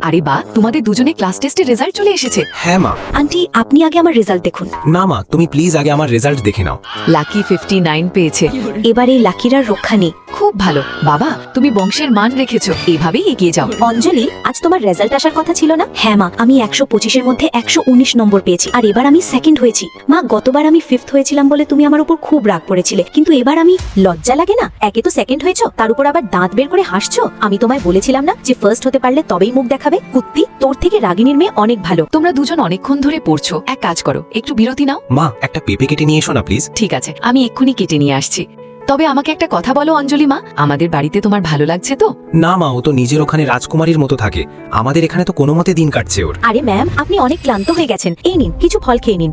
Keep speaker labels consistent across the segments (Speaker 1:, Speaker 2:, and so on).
Speaker 1: আরে বা, তোমাদের দুজনে ক্লাস টেস্টের রেজাল্ট চলে এসেছে।
Speaker 2: হ্যাঁ মা।
Speaker 3: আন্টি আপনি আগে আমার রেজাল্ট দেখুন।
Speaker 2: না মা, তুমি প্লিজ আগে আমার রেজাল্ট দেখে নাও।
Speaker 1: লাকি 59 পেয়েছে।
Speaker 3: এবার এই লাকির আর রক্ষা নেই।
Speaker 1: খুব ভালো বাবা, তুমি বংশের মান রেখেছো, এভাবেই এগিয়ে যাও।
Speaker 3: অঞ্জলি, আজ তোমার রেজাল্ট আসার কথা ছিল না? হ্যাঁ মা, আমি 125-এর মধ্যে 119 নম্বর পেয়েছি, আর এবার আমি সেকেন্ড হয়েছি। মা, গতবার আমি 5th হয়েছিলাম বলে তুমি আমার উপর খুব রাগ করেছিলে, কিন্তু এবার আমি... লজ্জা লাগে না? একে তো সেকেন্ড হয়েছো, তার উপর আবার দাঁত বের করে হাসছো। আমি তোমায় বলেছিলাম না যে ফার্স্ট হতে পারলে তবেই মুখ দেখাবে? কুত্তি, তোর থেকে রাগিনীর মেয়ে অনেক ভালো।
Speaker 1: তোমরা দুজন অনেকক্ষণ ধরে পড়ছো, এক কাজ করো, একটু বিরতি নাও।
Speaker 2: মা, একটা পেঁপে কেটে নিয়ে এসো না প্লিজ।
Speaker 1: ঠিক আছে, আমি এক্ষুনি কেটে নিয়ে আসছি। তবে আমাকে একটা কথা বলো অঞ্জলি মা, আমাদের বাড়িতে তোমার ভালো লাগছে তো?
Speaker 2: না মা, ও তো নিজের ওখানে রাজকুমারীর মতো থাকে, আমাদের এখানে তো কোনো মতে দিন কাটছে ওর।
Speaker 3: আরে ম্যাম, আপনি অনেক ক্লান্ত হয়ে গেছেন, এই নিন কিছু ফল খেয়ে নিন।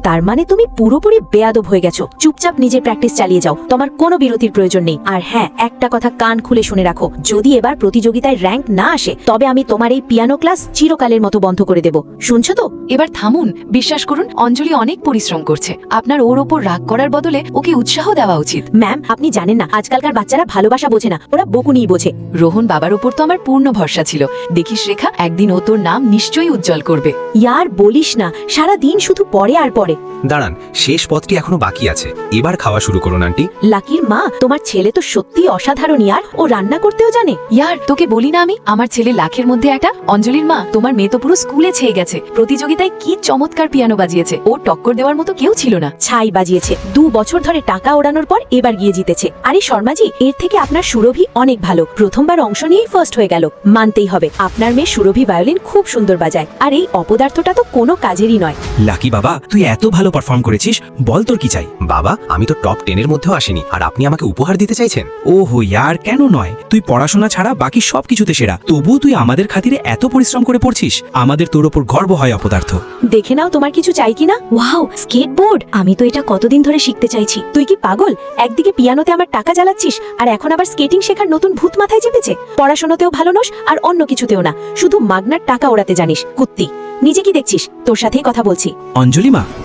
Speaker 3: তার মানে তুমি পুরোপুরি বেয়াদব হয়ে গেছো। চুপচাপ নিজের প্র্যাকটিস চালিয়ে যাও, তোমার কোনো বিরতির প্রয়োজন নেই। আর হ্যাঁ, একটা কথা কান খুলে শুনে রাখো, যদি এবার প্রতিযোগিতায় র্যাঙ্ক না আসে তবে আমি তোমার এই পিয়ানো ক্লাস চিরকালের মতো বন্ধ করে দেব। শুনছো তো?
Speaker 1: এবার থামুন, বিশ্বাস করুন অঞ্জলি অনেক পরিশ্রম করছে, আপনার ওর ওপর রাগ করার বদলে ওকে উৎসাহ দেওয়া উচিত।
Speaker 3: ম্যাম, আপনি জানেন না, আজকালকার বাচ্চারা ভালোবাসা বোঝে না, ওরা বকুনিই বোঝে।
Speaker 1: রোহন বাবার উপর তো আমার পূর্ণ ভরসা ছিল, দেখিস রেখা, একদিন ও তোর নাম নিশ্চয়ই উজ্জ্বল করবে।
Speaker 3: ইয়ার বলিস না, সারা দিন শুধু পড়ে আর পড়ে।
Speaker 2: দাঁড়ান, শেষ পথটি এখনো বাকি আছে, এবার খাওয়া শুরু করুন আন্টি।
Speaker 3: লাকির মা, তোমার ছেলে তো সত্যি অসাধারণ ইয়ার, ও রান্না করতেও জানে।
Speaker 1: ইয়ার, তোকে বলি না আমি, আমার ছেলে লাখের মধ্যে একটা। অঞ্জলির মা, তোমার মেয়ে তো পুরো স্কুলে ছেয়ে গেছে, প্রতিযোগিতায় কি চমৎকার পিয়ানো বাজিয়েছে, ও টক্কর দেওয়ার মতো কেউ ছিল না।
Speaker 3: ছাই বাজিয়েছে, 2 বছর ধরে টাকা ওড়ানোর পর এবার গিয়ে জিতেছে। আরে শর্মাজি, এর থেকে আপনার সুরভি অনেক ভালো, প্রথমবার অংশ নিয়েই ফার্স্ট হয়ে গেল। মানতেই হবে, আপনার মেয়ে সুরভি ভায়োলিন খুব সুন্দর বাজায়, আর এই অপদার্থটা তো কোনো কাজেরই নয়।
Speaker 4: লাকি বাবা, তুই এত ভালো পারফর্ম করেছিস, বল তোর কি চাই?
Speaker 2: বাবা, আমি তো টপ 10-এর মধ্যেও আসিনি, আর আপনি আমাকে উপহার দিতে চাইছেন?
Speaker 4: ওহো ইয়ার, কেন নয়? তুই পড়াশোনা ছাড়া বাকি সবকিছুতে সেরা, তবুও তুই আমাদের খাতিরে এত পরিশ্রম করে পড়ছিস, আমাদের তোর ওপর গর্ব হয় অপদার্থ।
Speaker 3: দেখে নাও তোমার কিছু চাই কিনা। Wow, skateboard! আমি তো এটা কতদিন ধরে শিখতে চাইছি। তুই কি পাগল? একদিকে পিয়ানোতে আমার টাকা জ্বালাচ্ছিস, আর এখন আবার স্কেটিং শেখার নতুন ভূত মাথায় চেপেছে। পড়াশোনাতেও ভালো নস, আর অন্য কিছুতেও না, শুধু মাগনার টাকা ওড়াতে জানিস। কুত্তি, নিজে কি দেখছিস? তোর সাথেই কথা বলছি।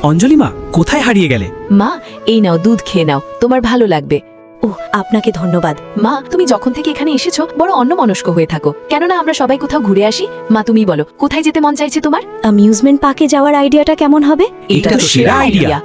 Speaker 4: অঞ্জলি মা, কোথায় হারিয়ে গেলে?
Speaker 1: মা, এই নাও, দুধ খেয়ে নাও, তোমার ভালো লাগবে।
Speaker 3: ও, আপনাকে ধন্যবাদ।
Speaker 1: মা, তুমি যখন থেকে এখানে এসেছো বড় অন্যমনস্ক হয়ে থাকো, কেননা আমরা সবাই কোথাও ঘুরে আসি। মা, তুমি বলো, কোথায় যেতে মন চাইছে তোমার?
Speaker 3: অ্যামিউজমেন্ট পার্কে যাওয়ার আইডিয়াটা কেমন হবে?
Speaker 4: এটা তো সেরা আইডিয়া।